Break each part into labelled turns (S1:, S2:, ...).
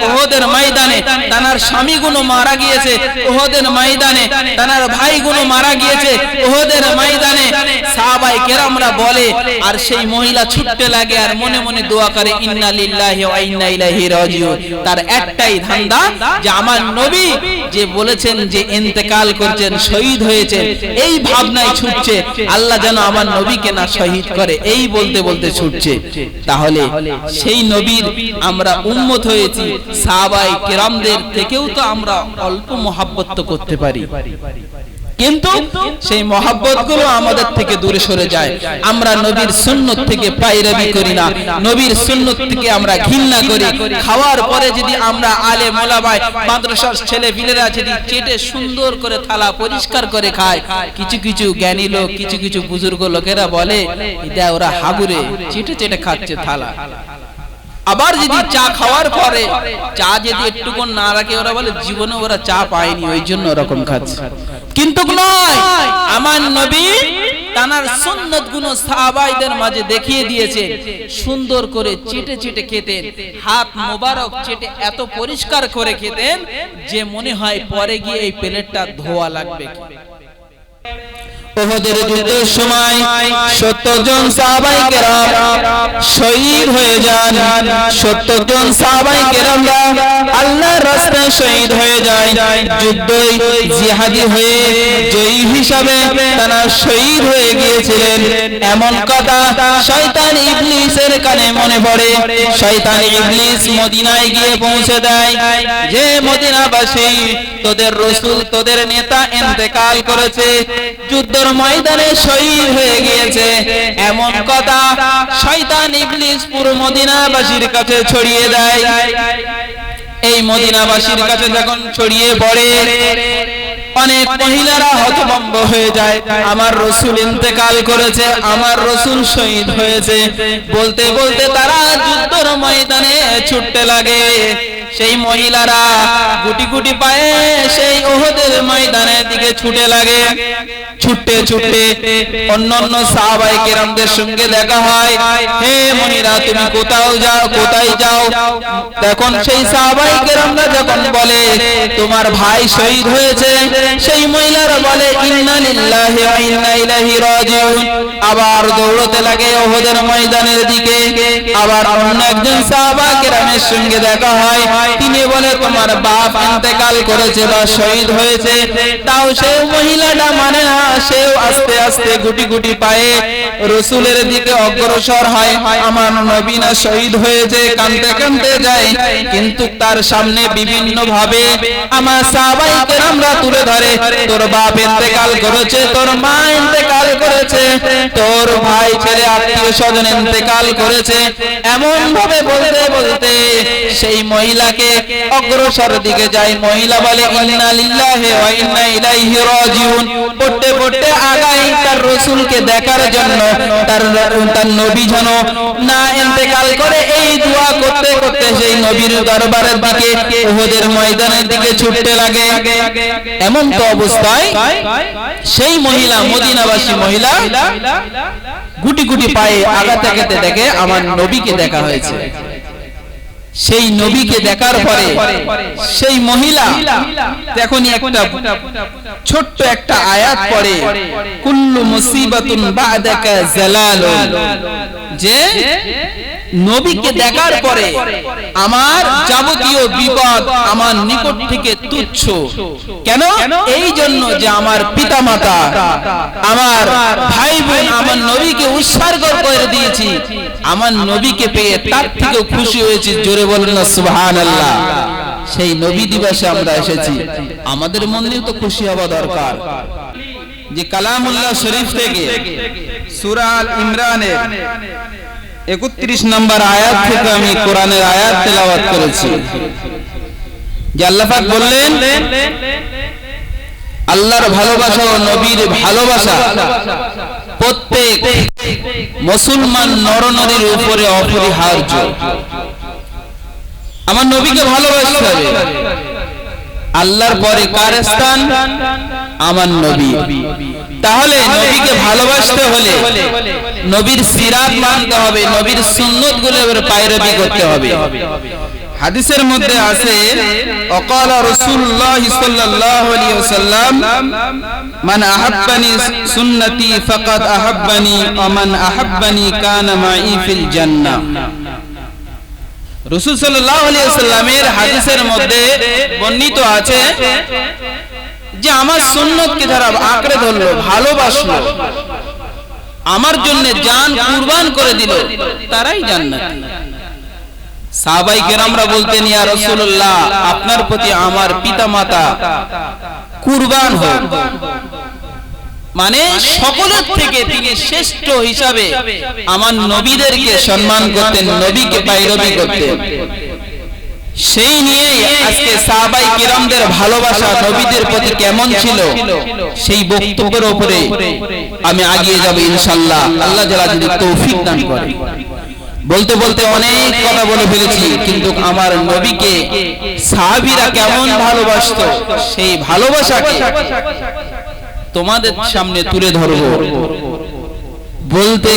S1: উহুদের ময়দানে তার স্বামীগুলো মারা গিয়েছে, উহুদের ময়দানে তার ভাইগুলো মারা গিয়েছে, উহুদের ময়দানে সাহাবায়ে কেরামরা বলে, আর সেই মহিলা ছুটতে লাগে আর মনে মনে দোয়া করে ইন্না লিল্লাহি ওয়া ইন্না ইলাইহি রাজিউন। তার একটাই ধান্দা যে আমার নবী যে বলেছেন যে ইন্তেকাল করছেন, শহীদ হয়েছে, এই ভাবনায় ছুটছে, আল্লাহ যেন আমার নবীকে না শহীদ করে, এই বলতে বলতে ছুটছে। তাহলে সেই নবীর আমরা উম্মত হয়েছি, সাহাবায়ে কেরামদের থেকেও তো আমরা অল্প মহব্বত করতে পারি, কিন্তু সেই মহব্বত গুলো আমাদের থেকে দূরে সরে যায়। আমরা নবীর সুন্নত থেকে পায়রাবি করি না, নবীর সুন্নত থেকে আমরা ঘৃণা করি। খাওয়ার পরে যদি আমরা আলেম ওলামায়ে মাদ্রাসার ছেলে পিলেরা যদি চেটে সুন্দর করে থালা পরিষ্কার করে খায়, কিছু কিছু জ্ঞানী লোক, কিছু কিছু বুজুর্গ লোকেরা বলে এটা ওরা হাবুরে চেটে চেটে খাচ্ছে থালা। আবার যদি চা খাওয়ার পরে চা যদি একটুকু না রাখে, ওরা বলে জীবনে ওরা চা পায়নি, ওই জন্য ওরকম খাচ্ছে। কিন্তু নয়, আমার নবী তার সুন্নত গুলো সাহাবাইদের মাঝে দেখিয়ে দিয়েছেন, সুন্দর করে চেটে চেটে খেতেন, হাত মোবারক চেটে এত পরিষ্কার করে খেতেন যে মনে হয় পরে গিয়ে এই প্লেটটা ধোয়া লাগবে। উহুদের যুদ্ধের সময় 70 জন সাহাবায়ে কেরাম শহীদ হয়ে যান। 70 জন সাহাবায়ে কেরামরা আল্লাহর রাস্তায় শহীদ হয়ে যায়। যুদ্ধে জিহাদি হয়ে জয়ী হিসাবে তারা শহীদ হয়ে গিয়েছিলেন। এমন কথা শয়তান ইবলিসের কানে মনে পড়ে। শয়তান ইবলিস মদিনায় গিয়ে পৌঁছে দেয় যে মদিনাবাসী, তোদের রাসূল তোদের নেতা ইন্তেকাল করেছে, যুদ্ধের ময়দানে শহীদ হয়ে গিয়েছে। এমন কথা শয়তান ইবলিস পুরো মদিনাবাসীর কাছে ছড়িয়ে দেয়। এই মদিনাবাসীর কাছে যখন ছড়িয়ে পড়ে, অনেক মহিলারা হতভম্ব হয়ে যায়, আমার রাসূল ইন্তেকাল করেছে, আমার রাসূল শহীদ হয়েছে। বলতে বলতে তারা যুদ্ধের ময়দানে ছুটতে লাগে। সেই মহিলারা গুটি গুটি পায়ে সেই উহুদের ময়দানের দিকে ছুটে লাগে। ছুটতে ছুটতে অন্যান্য সাহাবায়ে কেরামদের সঙ্গে দেখা হয়, হে মহিলা তুমি কোথায় যাও? তখন সেই সাহাবায়ে কেরামরা যখন বলে তোমার ভাই শহীদ হয়েছে, সেই মহিলারা বলে ইন্না লিল্লাহি ওয়া ইন্না ইলাইহি রাজিউন। আবার দৌড়তে লাগে উহুদের ময়দানের দিকে। আবার অন্য একজন সাহাবা কেরামের সঙ্গে দেখা হয়, তিনি বলে তোমার বাপ ইন্তেকাল করেছে বা শহীদ হয়েছে। তাও সেই মহিলাটা মানে না, সেও আস্তে আস্তে গুটি গুটি পায়ে রাসূলের দিকে অগ্রসর হয়। আমার নবী না শহীদ হয়েছে, কাঁদতে কাঁদতে যায়, কিন্তু তার সামনে বিভিন্ন ভাবে আমার সাহাবায়ে কেরামরা তুলে ধরে, তোর বাপ ইন্তেকাল করেছে, তোর মা ইন্তেকাল করেছে, তোর ভাই ছেলে আত্মীয় স্বজন ইন্তেকাল করেছে। এমন ভাবে বলতে বলতে সেই মহিলাকে অগ্রসর দিকে যায়। মহিলা বলে ইন্না লিল্লাহি ওয়া ইন্না ইলাইহি রাজিউন। পড়তে পড়তে আগাই তার রাসূলকে দেখার জন্য, তার নবী যেন না ইন্তেকাল করে, এই দোয়া করতে করতে সেই নবীর দরবারের দিকে উহুদের ময়দানের দিকে ছুটতে লাগে। এমন তো অবস্থায় সেই মহিলা, মদিনাবাসী মহিলা, গুটি গুটি পায়ে আগাতে আগাতে দেখে আমার নবীকে দেখা হয়েছে। সেই নবীকে দেখার পরে সেই মহিলা তখনই একটা ছোট্ট একটা আয়াত পড়ে, কুল্লু মুসিবাতুন বা'দাকা জালালুন, যে নবীকে দেখার পরে আমার যাবতীয় বিপদ আমার নিকট থেকে তুচ্ছ। কেন? এই জন্য যে আমার পিতামাতা, আমার ভাই বোন আমার নবীকে উৎসর্গ করে দিয়েছি, আমার নবীকে পেয়ে তার থেকেও খুশি হয়েছি। জোরে বলেন না সুবহানাল্লাহ। সেই নবী দিবসে আমরা এসেছি, আমাদের মনেও তো খুশি হওয়া দরকার। যে কালামুল্লাহ শরীফ থেকে সূরা আল ইমরানের 31 নম্বর আয়াত থেকে আমি কোরআনের আয়াত তেলাওয়াত করেছি, যে আল্লাহ পাক বললেন আল্লাহর ভালোবাসা ও নবীর ভালোবাসা প্রত্যেক মুসলমান নরনারীর উপরে অপরিহার্য। আমার নবীকে ভালোবাসতে হবে। আল্লাহর পরে কার স্থান? আমার নবী। তাহলে নবীকে ভালোবাসতে হলে নবীর সিরাত মানতে হবে, নবীর সুন্নতগুলোর পায়রাবি করতে হবে। হাদিসের মধ্যে আছে ওয়াকালা রাসূলুল্লাহ সাল্লাল্লাহু আলাইহি ওয়াসাল্লাম মান আহাব্বানি সুন্নতি ফাকাদ আহাব্বানি ওয়া মান আহাব্বানি কানা মাই ফিল জান্নাহ। রাসূল সাল্লাল্লাহু আলাইহি ওয়াসাল্লামের হাদিসের মধ্যে বর্ণিত আছে যে আমার সুন্নতকে যারা আঁকড়ে ধরলো, ভালোবাসলো, আমার জন্য জান কুরবান করে দিল, তারাই জান্নাতি। সাহাবায়ে কেরামরা বলতেন, ইয়া রাসূলুল্লাহ, আপনার প্রতি আমার পিতামাতা কুরবান হোক। মানে সকলের থেকে তিনি শ্রেষ্ঠ হিসাবে আমার নবীদেরকে সম্মান করতেন, নবীকে পায়রবি করতেন। সেই নিয়ে আজকে সাহাবায়ে কেরামদের ভালোবাসা নবীদের প্রতি কেমন ছিল সেই বক্তব্যের উপরে আমি এগিয়ে যাব ইনশাআল্লাহ, আল্লাহ যারা যদি তৌফিক দান করে। বলতে বলতে অনেক কথা বলে ফেলেছি, কিন্তু আমার নবীকে সাহাবীরা কেমন ভালোবাসতো সেই ভালোবাসাকে তোমাদের সামনে তুলে ধরব। বলতে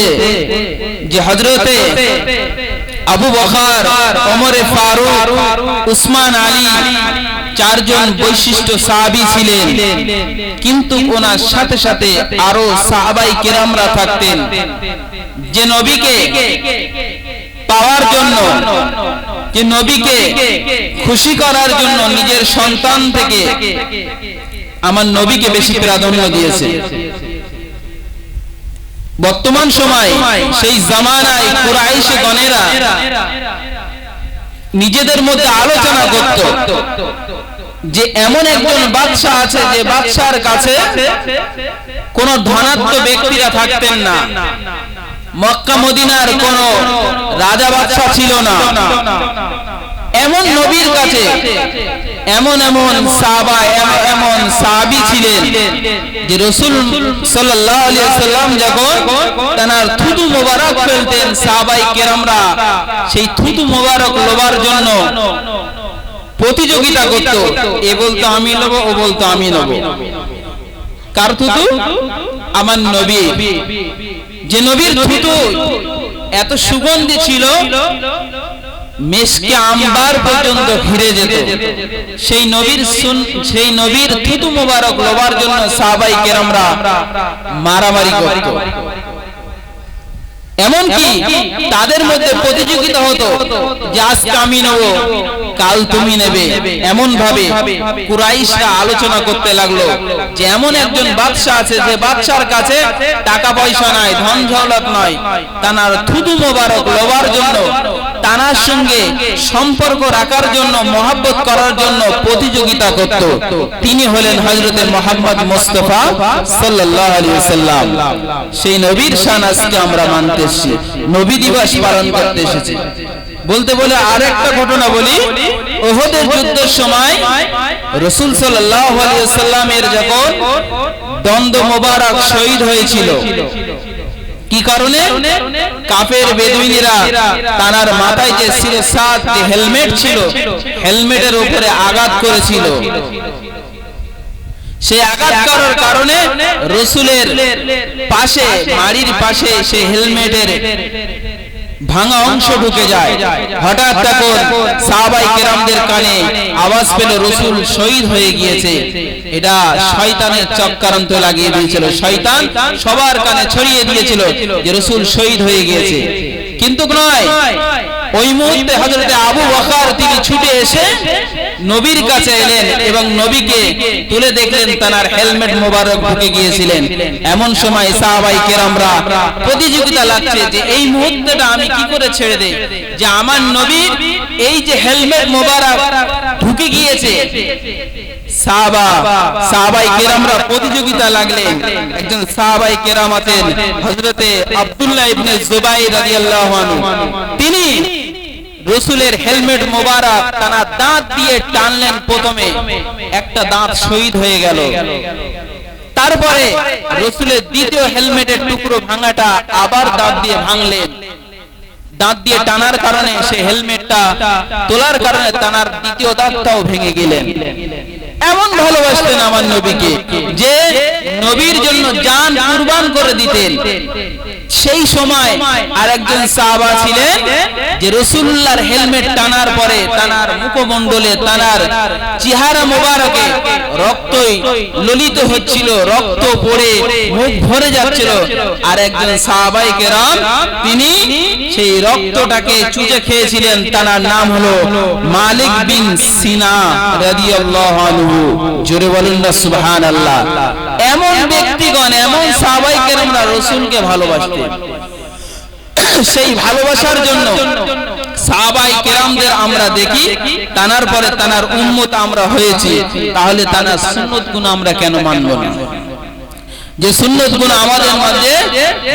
S1: যে হযরতে আবু বকর, ওমরে ফারুক, উসমান আলী চারজন বৈশিষ্ট্য সাহাবী ছিলেন, কিন্তু ওনার সাথে সাথে আরো সাহাবায়ে কেরামরা থাকতেন যে নবীকে পাওয়ার জন্য, যে নবীকে খুশি করার জন্য নিজের সন্তান থেকে আমার নবীকে বেশি প্রাধান্য দিয়েছে। বর্তমান সময় সেই জামানায় কুরাইশ গণেরা নিজেদের মধ্যে আলোচনা করত যে এমন একজন বাদশা আছে যে বাদশার কাছে কোন ধনাঢ্য ব্যক্তিরা থাকতেন না, মক্কা মদিনার কোন রাজা বাদশা ছিল না। এমন নবীর কাছে এমন এমন সাহাবা, এমন সাহাবী ছিলেন যে রাসূল সাল্লাল্লাহু আলাইহি ওয়াসাল্লাম যখন তার থুতু মোবারক ফেলতেন, সাহাবায়ে কেরামরা সেই থুতু মোবারক লোবার জন্য প্রতিযোগিতা করত। এ বলতো আমি নেব, ও বলতো আমি নেব। কার থুতু? আমার নবী। যে নবীর থুতু এত সুগন্ধি ছিল, মেশকে আম্বার পর্যন্ত ঘিরে যেত। সেই নবীর থুতু মোবারক লোবার জন্য সাহাবায়ে কেরামরা মারামারি করত। এমনকি তাদের মধ্যে প্রতিযোগিতা হতো যে আজকে আমি নেব, কাল তুমি নেবে। এমন ভাবে কুরাইশরা আলোচনা করতে লাগলো যে এমন একজন বাদশা আছে যে বাদশার কাছে টাকা পয়সা নাই, ধন দৌলত নয়, তার থুতু মোবারক লোবার জন্য, তার সঙ্গে সম্পর্ক রাখার জন্য, মহব্বত করার জন্য প্রতিযোগিতা করত। তিনি হলেন হযরতে মুহাম্মদ মুস্তাফা সাল্লাল্লাহু আলাইহি ওয়াসাল্লাম। সেই নবীর শান আজকে আমরা মানতে এসেছি, নবী দিবস পালন করতে এসেছি। বলতে বলে আরেকটা ঘটনা বলি। উহুদের যুদ্ধের সময় রাসূল সাল্লাল্লাহু আলাইহি ওয়াসাল্লামের যখন দন্দ মোবারক শহীদ হয়েছিল, কি কারণে? কাফের বেদুইনেরা তার মাথায় যে সিরসাদ, যে হেলমেট ছিল, হেলমেটের উপরে আঘাত করেছিল। সেই আঘাত করার কারণে রাসূলের পাশে, মাড়ির পাশে সেই হেলমেটের ভাঙা অংশ ঢুকে যায়। হঠাৎ তখন সাহাবায়ে কেরামদের কানে আওয়াজ পেল রাসূল শহীদ হয়ে গিয়েছে। এটা শয়তানের চক্রান্ত লাগিয়ে দিয়েছিল, শয়তান সবার কানে ছড়িয়ে দিয়েছিল যে রাসূল শহীদ হয়ে গিয়েছে। কিন্তু নয়, ওই মুহূর্তে হযরতে আবু বকর তিনি ছুটে এসে নবীর কাছে এলেন এবং নবীকে তুলে দেখলেন তার হেলমেট মোবারক ঢুকে গিয়েছিলেন। এমন সময় সাহাবায়ে কেরামরা প্রতিযোগিতা লাগছে যে এই মুহূর্তটা আমি কি করে ছেড়ে দেই, যে আমার নবীর এই যে হেলমেট মোবারক ঢুকে গিয়েছে। সাহাবায়ে কেরামরা প্রতিযোগিতা লাগলেন। একজন সাহাবায়ে কেরাম আছেন হযরতে আব্দুল্লাহ ইবনে জুবাইর রাদিয়াল্লাহু আনহু, তিনি রাসূলের হেলমেট মোবারক তার দাঁত দিয়ে টানলেন। প্রথমে একটা দাঁত শহীদ হয়ে গেল, তারপরে রাসূলের দ্বিতীয় হেলমেটের টুকরো ভাঙাটা আবার দাঁত দিয়ে ভাঙলেন। দাঁত দিয়ে টানার কারণে সে হেলমেটটা তোলার কারণে তার দ্বিতীয় দাঁতটাও ভেঙে গেলেন। এমন ভালোবাসতেন আমার নবীকে যে নবীর জন্য জান কুরবান করে দিতেন। সেই সময় আরেকজন সাহাবা ছিলেন যে রাসূলুল্লাহর হেলমেট টানার পরে তানার মুখমণ্ডলে তানার চেহারা মোবারকে রক্তই ললিত হচ্ছিল, রক্ত পড়ে মুখ ভরে যাচ্ছিল। আর একজন সাহাবায়ে কেরাম তিনি সেই রক্তটাকে চুষে খেয়েছিলেন। তার নাম হলো মালিক বিন সিনা রাদিয়াল্লাহু আনহু। জোরে বলুন না সুবহানাল্লাহ। এমন ব্যক্তিগণ, এমন সাহাবায়ে কেরামরা রাসূলকে ভালোবাসতেন। সেই ভালোবাসার জন্য সাহাবায়ে কেরামদের আমরা দেখি, তানার পরে তানার উম্মত আমরা হয়েছি, তাহলে তানার সুন্নাত গুণ আমরা কেন মানব না? যে সুন্নাত গুণ আমাদের মধ্যে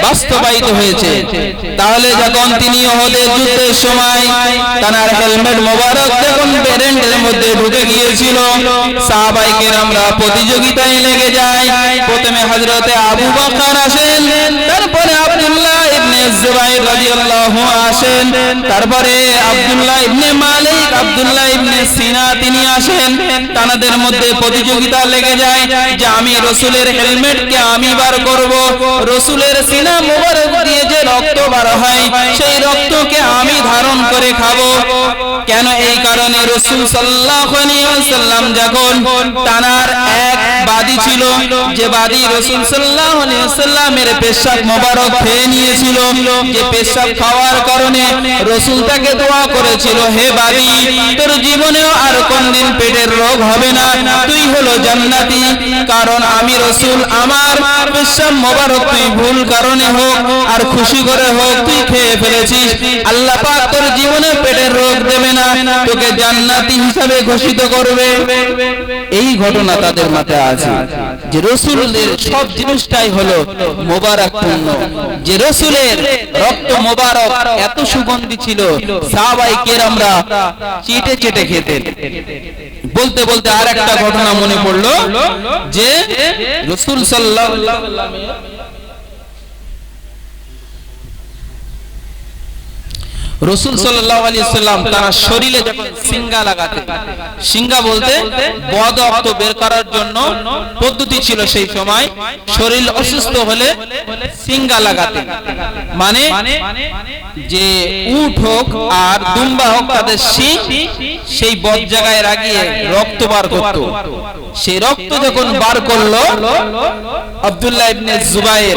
S1: বাস্তবায়িত হয়েছে। তাহলে যখন তিনি উহুদের যুদ্ধের সময় তানার হেলমেট মোবারক যখন ব্যারেন্টের মধ্যে ঢুকে গিয়েছিল, সাহাবায়ে কেরামরা প্রতিযোগিতায় লেগে যায়। প্রথমে হযরতে আবু বকর আসেন, তারপরে আব্দুল্লাহ ইবনে জুবাইর রাদিয়াল্লাহু আসেন, তারপরে আব্দুল্লাহ ইবনে মালিক, আব্দুল্লাহ ইবনে সিনা তিনি আসেন। তাদের মধ্যে প্রতিযোগিতা লেগে যায় যে আমি রাসূলের হেলমেটকে আমি বার করব, রাসূলের সিনা মোবারক দিয়ে যে রক্ত বার হয় সেই রক্তকে আমি ধারণ করে খাবো। কেন? এই কারণে রাসূল সাল্লাল্লাহু আলাইহি ওয়াসাল্লাম যখন তানার এক বাদী ছিল, যে বাদী রাসূল সাল্লাল্লাহু আলাইহি ওয়াসাল্লামের পেশাব মোবারক খেয়ে নিয়েছিল, যে পেশাব খাওয়ার কারণে রাসূল তাকে দোয়া করেছিল, হে বাদী, তোর জীবনেও আর কোনদিন পেটের রোগ হবে না, তুই হলো জান্নাতি। কারণ আমি রাসূল আমার পেশাব মোবারক তুই ভুল কারণে হোক আর খুশি করে হোক তুই খেয়ে ফেলেছিস, আল্লাহ পাক তোর জীবনে পেটের রোগ দেবে না, তোকে জান্নাতি হিসাবে ঘোষিত করবে। এই ঘটনা তাদের মাথায় আছে যে রাসূলের সব জিনিসটাই হলো মোবারকপূর্ণ, যে রাসূলের রক্ত মোবারক এত সুগন্ধি ছিল, সাহাবায়ে কেরামরা চেটে চেটে খেতেন। বলতে বলতে আরেকটা ঘটনা মনে পড়লো যে রাসূল সাল্লাল্লাহু আলাইহি ওয়াসাল্লাম তার শরীরে যখন সিঙ্গা লাগাতেন, সিঙ্গা বলতে বদ রক্ত বের করার জন্য পদ্ধতি ছিল সেই সময়, শরীর অসুস্থ হলে সিঙ্গা লাগাতেন। মানে যে উট হোক আর দুম্বা হোক তাদের শিং সেই বদ জায়গায় লাগিয়ে রক্ত বার করত। সেই রক্ত যখন বার করলো আব্দুল্লাহ ইবনে জুবাইর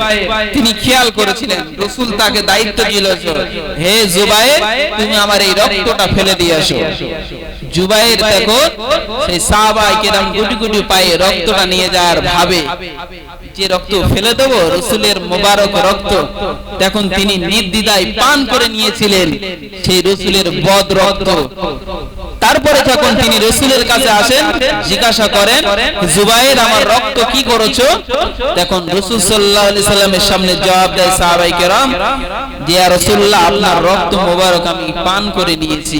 S1: তিনি খেয়াল করেছিলেন, রাসূল তাকে দায়িত্ব দিয়েছিল, হে জুবাইর তুমি আমার এই রক্তটা ফেলে দিয়ে আসো। জুবাইর দেখো সেই সাহাবায়ে কেরাম গুটি গুটি পায়ে রক্তটা নিয়ে যাওয়ার ভাবে যে রক্ত ফেলে দেব রাসূলের মোবারক রক্ত, তখন তিনি নির্দ্বিধায় পান করে নিয়েছিলেন সেই রাসূলের বদ রক্ত। তারপরে যখন তিনি রাসূলের কাছে আসেন, জিজ্ঞাসা করেন, জুবাইর আমার রক্ত কি করেছো? তখন রাসূল সাল্লাল্লাহু আলাইহি সাল্লামের সামনে জবাব দেয় সাহাবায়ে কেরাম যে ইয়া রাসূলুল্লাহ আপনার রক্ত মোবারক আমি পান করে নিয়েছি।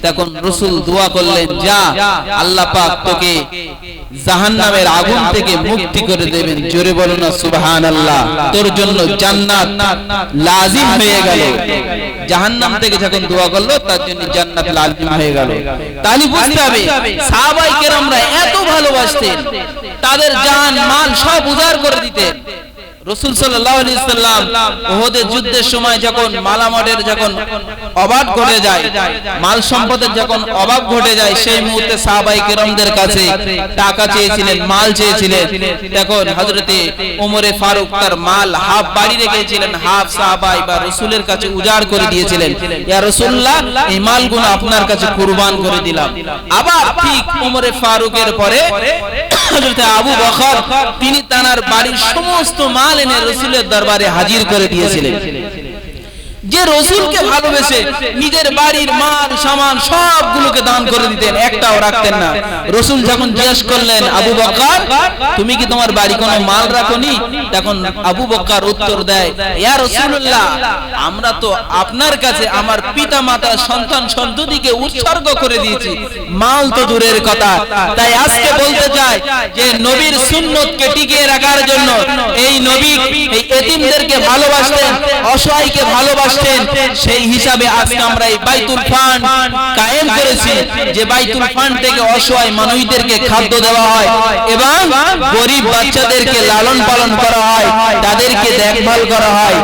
S1: তখন রাসূল দোয়া করলেন, যা আল্লাহ পাক তোকে জাহান্নামের আগুন থেকে মুক্তি করে দেবেন। জোরে বলুন না সুবহানাল্লাহ। তোর জন্য জান্নাত লাজিম হয়ে গেল। জাহান্নাম থেকে যখন দোয়া করলো তার জন্য জান্নাত লাজিম হয়ে গেল। তাহলে বুঝতে হবে সাহাবায়ে কেরামরা এত ভালোবাসতেন, তাদের জান মাল সব উজাড় করে দিতেন। রাসূল সাল্লাল্লাহু আলাইহি ওয়াসাল্লাম উহুদের যুদ্ধের সময় যখন মালামালের যখন অভাব ঘটে যায়, মাল সম্পদের যখন অভাব ঘটে যায়, সেই মুহূর্তে সাহাবায়ে কেরামদের কাছে টাকা চেয়েছিলেন, মাল চেয়েছিলেন। তখন হযরতে ওমরে ফারুক তার মাল হাফ বাড়ি রেখেছিলেন, হাফ সাহাবায়ে বা রাসূলের কাছে উজাড় করে দিয়েছিলেন। ইয়া রাসূলুল্লাহ এই মালগুলো আপনার কাছে কুরবান করে দিলাম। আবার ঠিক ওমরে ফারুকের পরে হযরতে আবু বকর তিনি তার বাড়ির সমস্ত মাল এনে রাসূলের দরবারে হাজির করে দিয়েছিলেন। যে রাসূলকে ভালোবেসে নিজের বাড়ির মাল সামান সবগুলোকে দান করে দিতেন, একটাও রাখতেন না। রাসূল যখন জিজ্ঞেস করলেন, আবু বকর তুমি কি তোমার বাড়ি কোনো মাল রাখোনি? তখন আবু বকর উত্তর দেয়, ইয়া রাসূলুল্লাহ আমরা তো আপনার কাছে আমার পিতা মাতা সন্তান সন্ততিকে উৎসর্গ করে দিয়েছি, মাল তো দূরের কথা। তাই আজকে বলতে চাই যে নবীর সুন্নতকে টিকিয়ে রাখার জন্য এই নবী এই এতিমদেরকে ভালোবাসতেন, অসহায়কে ভালোবাসতেন, ভালোবাসতেন, সেই হিসাবে আজকে আমরা এই বাইতুল ফান্ড কায়েম করেছি, যে বাইতুল ফান্ড থেকে অসহায় মানুষদেরকে খাদ্য দেওয়া হয় এবং গরিব বাচ্চাদেরকে লালন পালন করা হয়, তাদেরকে দেখভাল করা হয়।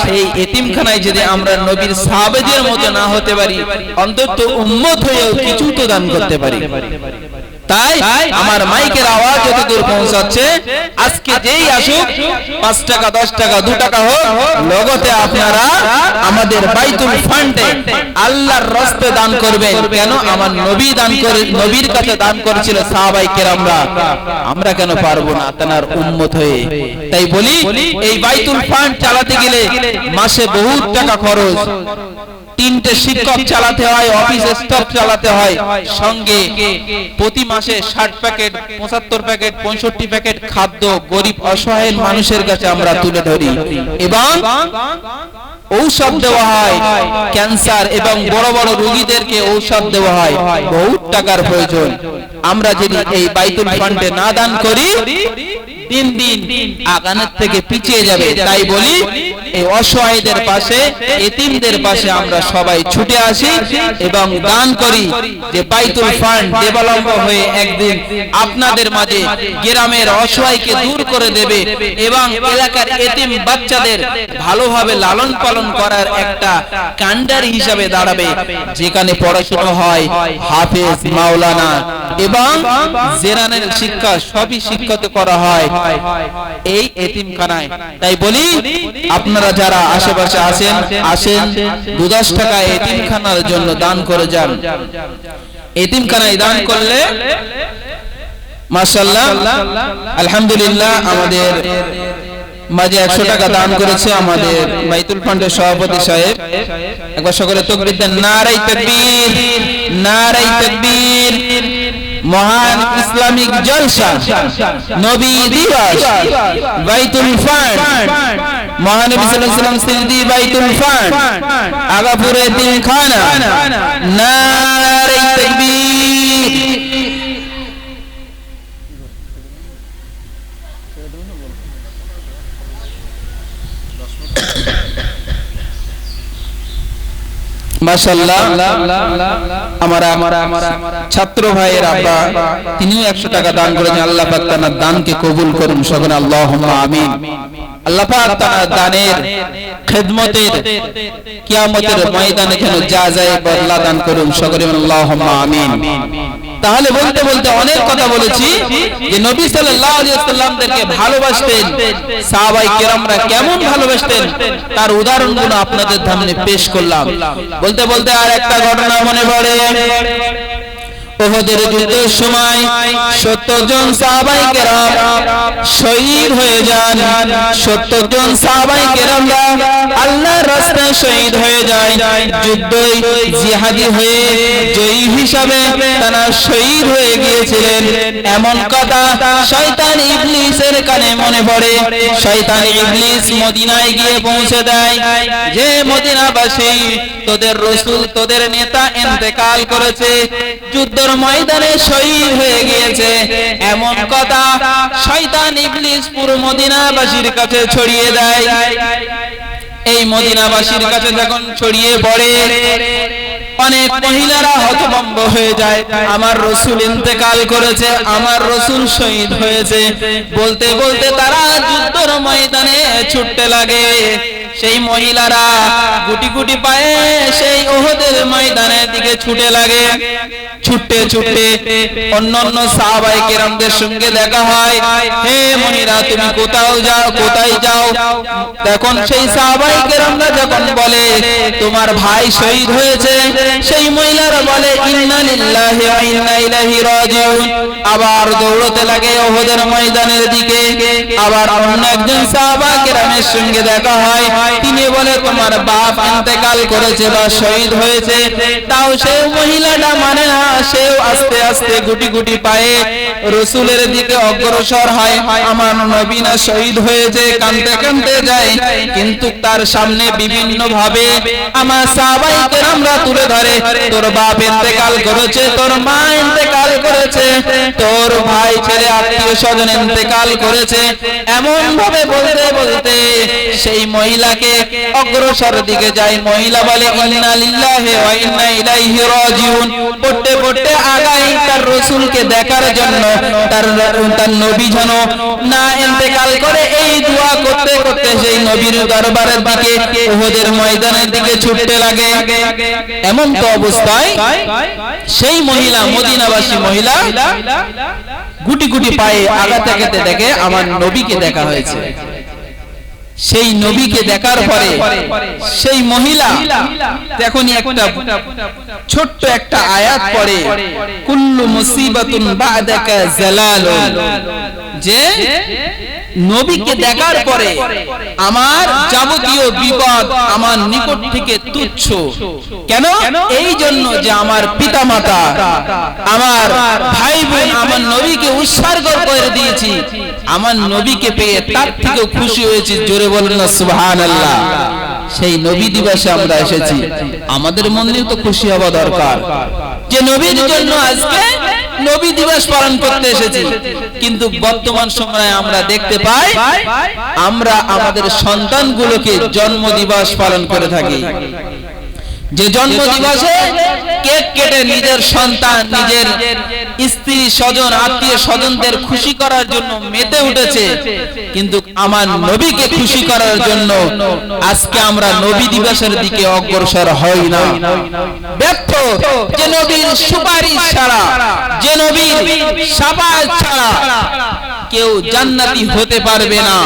S1: সেই এতিমখানায় যদি আমরা নবীর সাহাবাদের মতো না হতে পারি, অন্তত উম্মত হয়েও কিছু তো দান করতে পারি। তাই আমার মাইকের আওয়াজ যত দূর পৌঁছাচ্ছে, আজকে যেই আসুক 5 টাকা 10 টাকা 2 টাকা হোক, লগতে আপনারা আমাদের বাইতুল ফান্ডে আল্লাহর রাস্তায় দান করবেন। কেন? আমার নবী দান করে, নবীর কাছে দান করেছিল সাহাবায়ে কেরামরা, আমরা কেন পারবো না তার উম্মত হয়ে? তাই বলি এই বাইতুল ফান্ড চালাতে গেলে মাসে বহুত টাকা খরচ, 3টে শিক্ষক চালাতে হয়, অফিস স্টাফ চালাতে হয়, সঙ্গে প্রতি মাসে 60 প্যাকেট 75 প্যাকেট 65 প্যাকেট খাদ্য গরিব অসহায় মানুষের কাছে আমরা তুলে ধরি এবং ঔষধ দেওয়া হয়, ক্যান্সার এবং বড় বড় রোগীদেরকে ঔষধ দেওয়া হয়, বহুত টাকার প্রয়োজন। আমরা যদি এই বাইতুল ফান্ডে না দান করি, দিন দিন আগানের থেকে পিছিয়ে যাবে। তাই বলি এই অসহায়দের পাশে, এতিমদের পাশে আমরা সবাই ছুটে আসি এবং দান করি, যে বাইতুল ফান্ড দেবালম্ব হয়ে একদিন আপনাদের মাঝে গ্রামের অসহায়কে দূর করে দেবে এবং এলাকার এতিম বাচ্চাদের ভালোভাবে লালন পালন করার একটা কান্ডার হিসাবে দাঁড়াবে, যেখানে পড়াশোনা হয়, হাফেজ, মাওলানা এবং জেরানের শিক্ষা সবই শিক্ষিত করা হয় এই এতিমখানায়। তাই বলি আপনারা যারা আশেপাশে আছেন, আসেন 2-10 টাকা এতিমখানার জন্য দান করে যান। এতিমখানায় দান করলে মাশাআল্লাহ আলহামদুলিল্লাহ আমাদের মাঝে 100 টাকা দান করেছে আমাদের বাইতুল ফান্ডের সভাপতি সাহেব। একবার সকলে তাকবীর দেন, নারায়ে তাকবীর, নারায়ে তাকবীর। মহান ইসলামিক জলসা, নবী দিবস, বাইতুল ফান্ড, মহানবী সাল্লাল্লাহু আলাইহি ওয়াসাল্লাম স্মৃতি বাইতুল ফান্ড, আগাপুর এতিমখানা, নারায়ে তাকবীর। মাশাআল্লাহ আমার ছাত্র ভাইয়ের আব্বা তিনিও 100 টাকা দান করেছেন। আল্লাহ পাক তার দানকে কবুল করুন, সকলে আল্লাহুম্মা আমিন। আল্লাহ পাক তার দানের খিদমতের কিয়ামতের ময়দানে যেন যা যায় বদলা দান করুন, সকলে আল্লাহুম্মা আমিন। তাহলে বলতে বলতে অনেক কথা বলেছি যে নবী সাল্লাল্লাহু আলাইহি ওয়াসাল্লামদেরকে ভালোবাসতেন, সাহাবায়ে কেরামরা কেমন ভালোবাসতেন তার উদাহরণগুলো আপনাদের সামনে পেশ করলাম। বলতে বলতে আর একটা ঘটনা মনে পড়ে। উহুদের যুদ্ধের সময় 70 জন সাহাবায়ে কেরাম শহীদ হয়ে যান। 70 জন সাহাবায়ে কেরামরা আল্লাহর রাস্তায় শহীদ হয়ে যায়। যুদ্ধে জিহাদি হয়ে জয়ী হিসাবে তারা শহীদ হয়ে গিয়েছিলেন। এমন কথা শয়তান ইবলিসের কানে মনে পড়ে। শয়তান ইবলিস মদিনায় গিয়ে পৌঁছে দেয় যে মদিনাবাসী, তোদের রাসূল, তোদের নেতা ইন্তেকাল করেছে, যুদ্ধ ময়দানে শহীদ হয়ে গিয়েছে। এমন কথা শয়তান ইবলিস পুরো মদিনাবাসীর কাছে ছড়িয়ে দেয়। এই মদিনাবাসীর কাছে যখন ছড়িয়ে পড়ে, অনেক মহিলারা হতভম্ব হয়ে যায়, আমার রাসূল ইন্তেকাল করেছে, আমার রাসূল শহীদ হয়েছে। বলতে বলতে তারা যুদ্ধের ময়দানে ছুটতে লাগে। সেই মহিলারা গুটি গুটি পায়ে সেই উহুদের ময়দানের দিকে ছুটে লাগে। ছুটতে ছুটতে অন্যান্য সাহাবায়ে কেরামদের সঙ্গে দেখা হয়। হে মহিলা, তুমি কোথায় যাও? তখন সেই সাহাবায়ে কেরামরা যখন বলে তোমার ভাই শহীদ হয়েছে, সেই মহিলারা বলে ইন্না লিল্লাহি ওয়া ইন্না ইলাইহি রাজিউন। আবার দৌড়তে লাগে উহুদের ময়দানের দিকে। আবার অন্য একজন সাহাবা কেরামের সঙ্গে দেখা হয়, তিনি বলে তোমার বাপ ইন্তেকাল করেছে বা শহীদ হয়েছে। তাও সেই মহিলাটা মানে না, সেও আস্তে আস্তে গুটি গুটি পায়ে রাসূলের দিকে অগ্রসর হয়। আমার নবী না শহীদ হয়েছে, কাঁদতে কাঁদতে যায়, কিন্তু তার সামনে বিভিন্ন ভাবে আমার সাহাবায়ে কেরামরা তুলে ধরে, তোর বাপ ইন্তেকাল করেছে, তোর মা ইন্তেকাল করেছে, তোর ভাই ছেলে আত্মীয় স্বজন ইন্তেকাল করেছে, এমন ভাবে বলতে বলতে সেই মহিলাকে অগ্রসর দিকে যায়। মহিলা বলে ইন্না লিল্লাহি ওয়া ইন্না ইলাইহি রাজিউন, পড়তে পড়তে আগাই তার রাসূলকে দেখার জন্য, তার নবী যেন না ইন্তেকাল করে এই দোয়া করতে করতে সেই নবীর দরবারের দিকে, উহুদের ময়দানের দিকে ছুটতে লাগে। এমন তো অবস্থায় সেই মহিলা, মদিনাবাসী মহিলা, গুটি গুটি পায়ে আগাতে আগাতে দেখে আমার নবীকে দেখা হয়েছে। সেই নবীকে দেখার পরে সেই মহিলা তখনই একটা ছোট্ট একটা আয়াত পড়ে, কুল্লু মুসিবাতুন বা'দাকা জালালুন, যে নবীকে দেখার পরে আমার যাবতীয় বিপদ আমার নিকট থেকে তুচ্ছ। কেন? এই জন্য যে আমার পিতামাতা, আমার ভাই বোন আমার নবীকে উৎসর্গ করে দিয়েছি, আমার নবীকে পেয়ে তার থেকেও খুশি হয়েছি। জোরে বলেন না সুবহানাল্লাহ। সেই নবী দিবসে আমরা এসেছি, আমাদের মনেও তো খুশি হওয়া দরকার যে নবীর জন্য আজকে নবী দিবস পালন করতে এসেছি। কিন্তু বর্তমান সময়ে আমরা দেখতে পাই আমরা আমাদের সন্তানগুলোকে জন্ম দিবস পালন করে থাকি, যে জন্ম দিবসে কেক কেটে নিজের সন্তান, নিজের স্ত্রী স্বজন আত্মীয় স্বজনদের খুশি করার জন্য মেতে উঠেছে, কিন্তু আমার নবীকে খুশি করার জন্য আজকে আমরা নবী দিবসের দিকে অগ্রসর হই না। ব্যর্থ, যে নবীর সুপারিশ ছাড়া, যে নবীর শাফাআত ছাড়া কেউ জান্নাতি হতে পারবে না,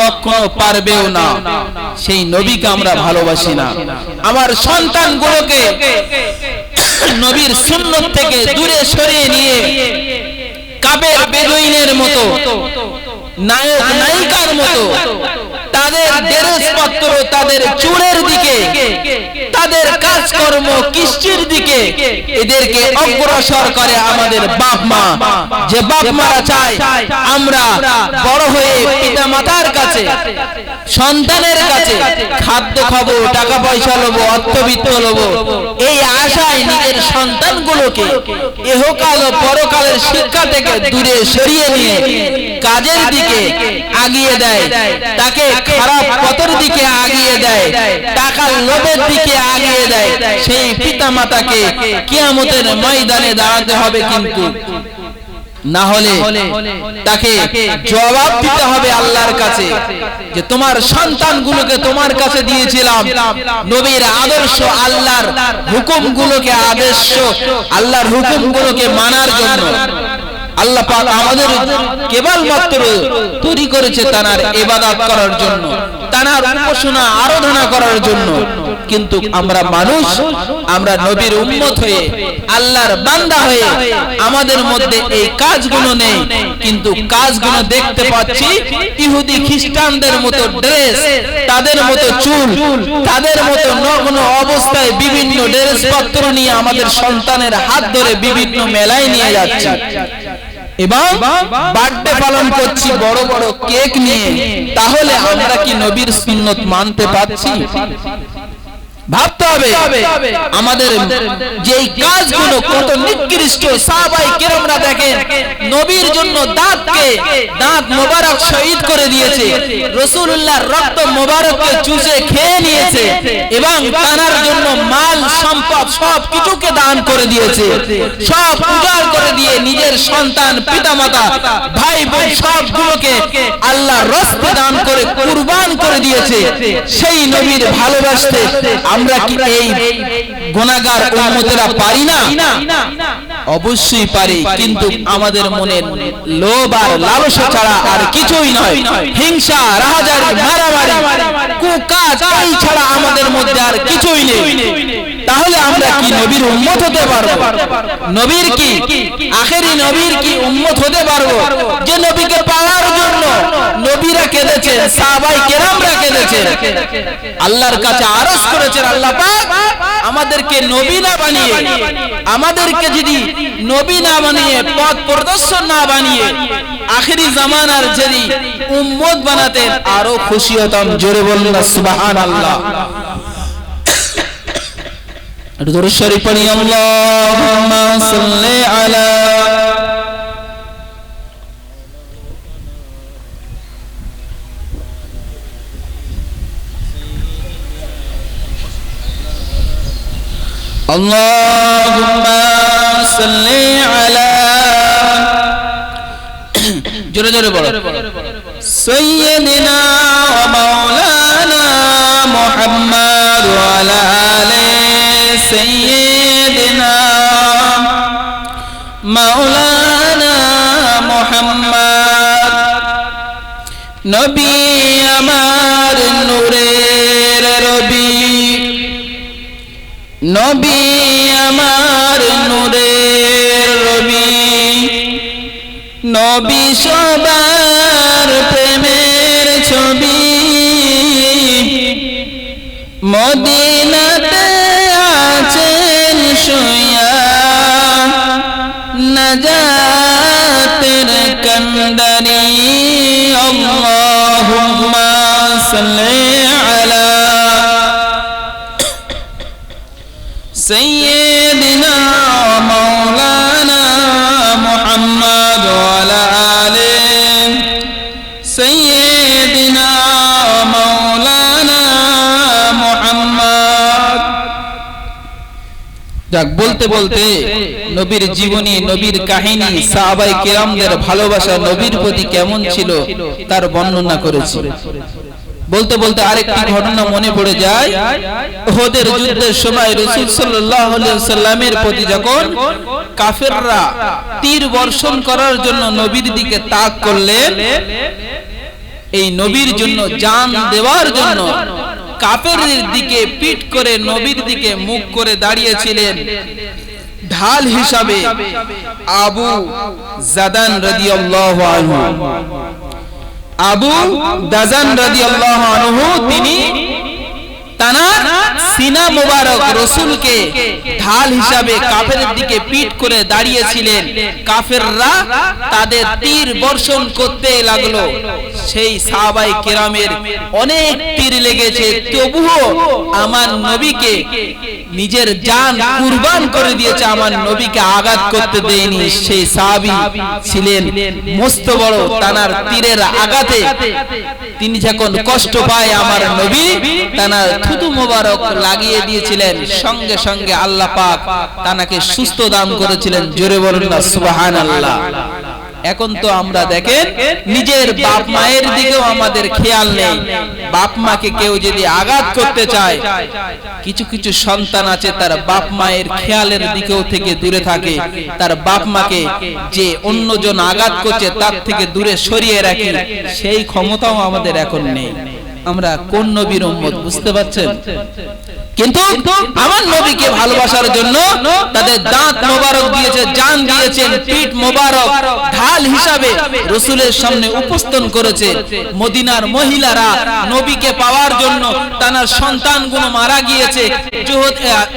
S1: কখনো পারবেও না। সেই নবীকে আমরা ভালোবাসি না। আমার সন্তানগুলোকে নবীর সুন্নাত থেকে দূরে সরিয়ে নিয়ে কাবের বেদুইনের মতো, নায়ক নায়িকার মতো তাদের ড্রেসপত্র, তাদের চুলের দিকে, তাদের কাজকর্ম কৃষ্টির দিকে এদেরকে অগ্রসর করে আমাদের বাপ মা। যে বাপ মারা চায় আমরা বড় হয়ে পিতা মাতার কাছে, সন্তানের কাছে খাদ্য খাবো, টাকা পয়সা লবো, অর্থবিত্ত লবো, এই আশায় নিজের সন্তানগুলোকে ইহকাল ও পরকালের শিক্ষা থেকে দূরে সরিয়ে নিয়ে কাজের দিকে আগিয়ে দেয়, তাকে খারাপ পথের দিকে আগিয়ে দেয়, টাকার লোভের দিকে আগিয়ে দেয়। সেই পিতা মাতাকে কিয়ামতের ময়দানে দাঁড়াতে হবে, কিন্তু না হলে তাকে জবাব দিতে হবে আল্লাহর কাছে, যে তোমার সন্তানগুলোকে তোমার কাছে দিয়েছিলাম নবীর আদর্শ, আল্লাহর হুকুমগুলোকে, আদেশ আল্লাহর হুকুমগুলোকে মানার জন্য। আল্লাহ পাক আমাদের কেবলমাত্র তৈরি করেছে তার ইবাদত করার জন্য, তার উপাসনা আরাধনা করার জন্য। কিন্তু আমরা মানুষ, আমরা নবীর উম্মত হয়ে, আল্লাহর বান্দা হয়ে আমাদের মধ্যে এই কাজগুলো নেই। কিন্তু কাজগুলো দেখতে পাচ্ছি ইহুদি খ্রিস্টানদের মতো ড্রেস, তাদের মতো চুল, তাদের মতো নগ্ন অবস্থায় বিভিন্ন ড্রেসপত্র নিয়ে আমাদের সন্তানের হাত ধরে বিভিন্ন মেলায় নিয়ে যাচ্ছে এবং বার্থডে পালন করছি বড় বড় কেক নিয়ে। তাহলে আমরা কি নবীর সুন্নাত মানতে পারছি? ভাবতে হবে আমাদের যেই কাজগুলো কত নিকৃষ্ট। সাহাবায়ে কেরামরা দেখেন নবীর জন্য দাঁত মোবারক শহীদ করে দিয়েছে, রাসূলুল্লাহর রক্ত মোবারককে চুষে খেয়ে নিয়েছে এবং তার জন্য মাল সম্পদ সব কিছুকে দান করে দিয়েছে, সব উজাড় করে দিয়ে নিজের সন্তান, পিতামাতা, ভাই বোন সবগুলোকে আল্লাহর রাস্তায় দান করে কুরবান করে দিয়েছে। সেই নবীর ভালোবাসতে আমরা কি এই গুনাহগার উম্মতেরা পারি না? অবশ্যই পারি, কিন্তু আমাদের মনে লোভ আর লালসা ছাড়া আর কিছুই নয়। হিংসা, রাহাজানি, মারামারি, কুকাজ এই ছাড়া আমাদের মধ্যে আর কিছুই নেই। তাহলে আমরা কি নবীর উম্মত হতে পারবো? নবীর কি আখেরি নবীর কি উম্মত হতে পারবো? যে নবীকে পাওয়ার জন্য নবীরা কেঁদেছেন, সাহাবায়ে কেরামরা কেঁদেছেন, আল্লাহর কাছে আরজ করেছেন, আল্লাহ পাক আমাদেরকে নবী না বানিয়ে, আমাদেরকে যদি নবী না বানিয়ে, পথ প্রদর্শন না বানিয়ে আখেরি জামানার যদি উম্মত বানাতেন আরো খুশি হতাম। জোরে বলুন সুবহানাল্লাহ। দরুদ শরীফ পড়ি, আল্লাহুম্মা সাল্লি আলা আলা জোরে জোরে বলো সাইয়্যিদিনা ওয়া মাওলানা মুহাম্মদ ওয়া আলা আলি সাইয়্যিদিনা মাওলানা মুহাম্মদ নবী আমার নূরের রবি নবী আমার নূরের রবি নবী সবার প্রেমের ছবি মদিনাতে আছেন শুইয়া নাজাতের কান্দারি আল্লাহুম্মা সাল্লি আলা সাইয়্যিদিনা মাওলানা মুহাম্মদ ওয়া আলা আলি সাইয়্যিদিনা মাওলানা মুহাম্মদ। যাক বলতে বলতে নবীর জীবনী নবীর কাহিনী সাহাবায়ে কেরামদের ভালোবাসা নবীর প্রতি কেমন ছিল তার বর্ণনা করেছি। বলতে বলতে আরেকটি ঘটনা মনে পড়ে যায়। উহুদের যুদ্ধের সময় রাসূল সাল্লাল্লাহু আলাইহি ওয়াসাল্লামের প্রতি যখন কাফেররা তীর বর্ষণ করার জন্য নবীর দিকে তাক করলেন, এই নবীর জন্য জান দেওয়ার জন্য কাফেরদের দিকে পিঠ করে নবীর দিকে মুখ করে দাঁড়িয়েছিলেন ঢাল হিসাবে আবু জাদান রাদিয়াল্লাহু আনহু। আবু দাজান রাদিয়াল্লাহু আনহু তিনি তানার সিনা মোবারক রাসূলকে ঢাল হিসাবে কাফেরদের দিকে পিঠ করে দাঁড়িয়েছিলেন। কাফেররা তাদের তীর বর্ষণ করতে লাগলো। সেই সাহাবায়ে কেরামের অনেক তীর লেগেছে, তবুও আমার নবীকে নিজের জান কুরবান করে দিয়েছে, আমার নবীকে আঘাত করতে দেয়নি। সেই সাহাবী ছিলেন মস্ত বড়, তানার তীরের আঘাতে তিনি যখন কষ্ট পায় আমার নবী তানার থুতু মোবারক লাগিয়ে দিয়েছিলেন, সঙ্গে সঙ্গে আল্লাহ পাক তানাকে সুস্থ দান করেছিলেন। জোরে বলুন না সুবহানাল্লাহ। এখন তো আমরা দেখেন নিজের বাপ মায়ের দিকেও আমাদের খেয়াল নেই। বাপ মাকে কেউ যদি আঘাত করতে চায়, কিছু কিছু সন্তান আছে তার বাপ মায়ের খেয়ালের দিকেও থেকে দূরে থাকে, তার বাপ মাকে যে অন্যজন আঘাত করছে তার থেকে দূরে সরিয়ে রাখি, সেই ক্ষমতাও আমাদের এখন নেই। আমরা কোন নবীর উম্মত বুঝতে পারছেন? কিন্তু আমার নবীকে ভালোবাসার জন্য তাদের দাঁত মোবারক দিয়েছে, জান দিয়েছেন, পিঠ মোবারক ঢাল হিসাবে রাসূলের সামনে উপস্থাপন করেছে। মদিনার মহিলারা নবীকে পাওয়ার জন্য তানার সন্তানগুলো মারা গিয়েছে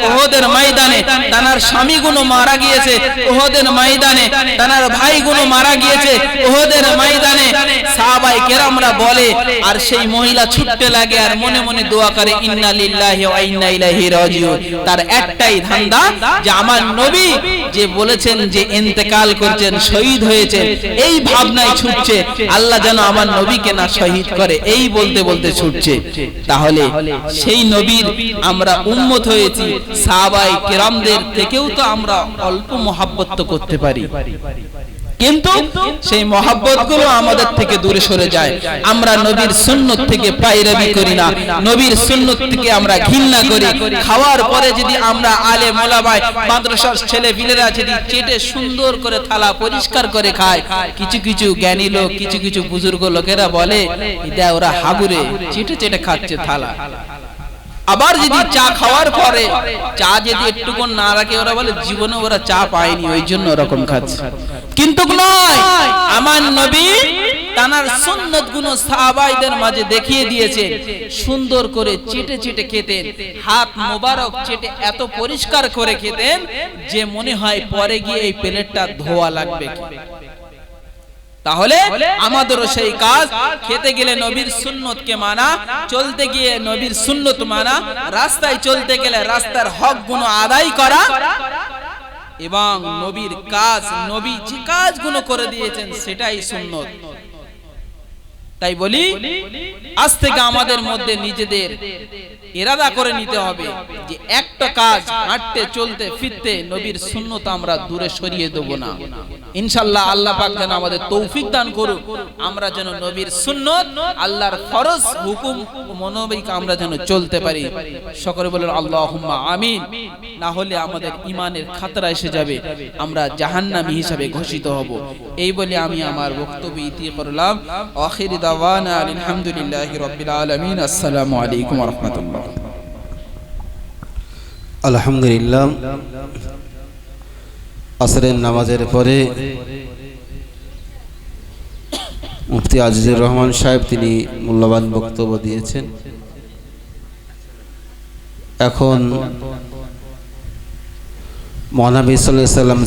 S1: উহুদের ময়দানে, তানার স্বামীগুলো মারা গিয়েছে উহুদের ময়দানে, তানার ভাইগুলো মারা গিয়েছে উহুদের ময়দানে। সাহাবায়ে কেরামরা বলে আর সেই মহিলা ছুটতে লাগে আর মনে মনে দোয়া করে ইন্না লিল্লাহি ওয়া ইন্না ইলাইহি রাজিউন। তার একটাই ধান্দা যে আমার নবী যে বলেছেন যে ইন্তেকাল করছেন, শহীদ হয়েছেন, এই ভাবনায় ছুটছে আল্লাহ যেন আমার নবীকে না শহীদ করে, এই বলতে বলতে ছুটছে। তাহলে সেই নবীর আমরা উম্মত হয়েছি, সাহাবায়ে কেরামদের থেকেও তো আমরা অল্প মহব্বত করতে পারি, কিন্তু সেই মহব্বত গুলো আমাদের থেকে দূরে সরে যায়। আমরা নবীর সুন্নত থেকে পায়রাবি করি না, নবীর সুন্নত থেকে আমরা ঘৃণা করি। খাওয়ার পরে যদি আমরা আলেম ওলামা মাদ্রাসার ছেলে পিলেরা যদি চেটে সুন্দর করে থালা পরিষ্কার করে খায়, কিছু কিছু জ্ঞানী লোক কিছু কিছু বুজুর্গ লোকেরা বলে এটা ওরা হাগুরে চেটে চেটে খাচ্ছে থালা। আবার যদি চা খাওয়ার পরে চা যদি একটুকুন না রাখে ওরা বলে জীবনে ওরা চা পায়নি ওই জন্য ওরকম খাচ্ছে। কিন্তু নয়, আমার নবী তানার সুন্নত গুলো সাহাবাইদের মাঝে দেখিয়ে দিয়েছে, সুন্দর করে চেটে চেটে খেতেন, হাত মোবারক চেটে এত পরিষ্কার করে খেতেন যে মনে হয় পরে গিয়ে এই প্লেটটা ধোয়া লাগবে। তাহলে আমাদেরও সেই কাজ, খেতে গেলে নবীর সুন্নতকে মানা, চলতে গিয়ে নবীর সুন্নত মানা, রাস্তায় চলতে গেলে রাস্তার হক গুলো আদায় করা এবং নবীর কাজ, নবী যে কাজগুলো করে দিয়েছেন সেটাই সুন্নত। তাই বলি আজ থেকে আমাদের মধ্যে নিজেদের ইরাদা করে নিতে হবে যে একটা কাজ হাঁটতে চলতে ফিরতে নবীর সুন্নাত আমরা দূরে সরিয়ে দেব না। ইনশাআল্লাহ আল্লাহ পাক যেন আমাদের তৌফিক দান করুন, আমরা যেন নবীর সুন্নাত আল্লাহর ফরজ হুকুম মোতাবেক আমরা যেন চলতে পারি। সকলে বলেন আল্লাহুম্মা আমিন। না হলে আমাদের ঈমানের খাতরা এসে যাবে, আমরা জাহান্নামী হিসাবে ঘোষিত হব। এই বলে আমি আমার বক্তব্য ইতি করলাম। আখির দাওয়ানা আলহামদুলিল্লাহি রাব্বিল আলামিন। আসসালামু আলাইকুম ওয়া রাহমাতুল্লাহ।
S2: আলহামদুলিল্লাহ, আসরের নামাজের পরে মুফতি আজিজুর রহমান সাহেব তিনি মূল্যবান বক্তব্য দিয়েছেন। এখন মহানবী সাল্লাল্লাহু আলাইহি ওয়াসাল্লাম